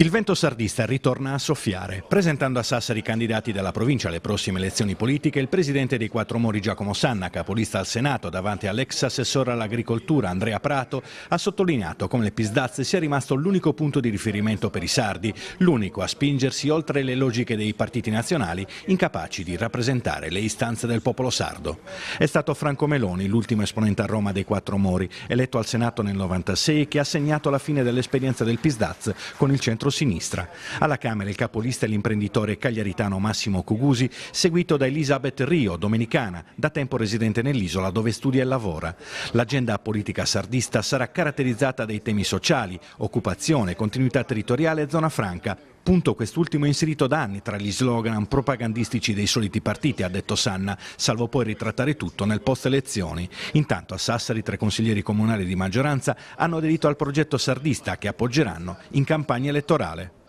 Il vento sardista ritorna a soffiare. Presentando a Sassari i candidati della provincia alle prossime elezioni politiche, il presidente dei Quattro Mori Giacomo Sanna, capolista al Senato davanti all'ex assessore all'agricoltura Andrea Prato, ha sottolineato come le Pizdaz sia rimasto l'unico punto di riferimento per i sardi, l'unico a spingersi oltre le logiche dei partiti nazionali, incapaci di rappresentare le istanze del popolo sardo. È stato Franco Meloni, l'ultimo esponente a Roma dei Quattro Mori, eletto al Senato nel 96, che ha segnato la fine dell'esperienza del Pizdaz con il centro-sinistra. Alla Camera il capolista è l'imprenditore cagliaritano Massimo Cugusi, seguito da Elisabeth Rio, domenicana, da tempo residente nell'isola dove studia e lavora. L'agenda politica sardista sarà caratterizzata dai temi sociali, occupazione, continuità territoriale e zona franca. Punto quest'ultimo inserito da anni tra gli slogan propagandistici dei soliti partiti, ha detto Sanna, salvo poi ritrattare tutto nel post-elezioni. Intanto a Sassari 3 consiglieri comunali di maggioranza hanno aderito al progetto sardista che appoggeranno in campagna elettorale.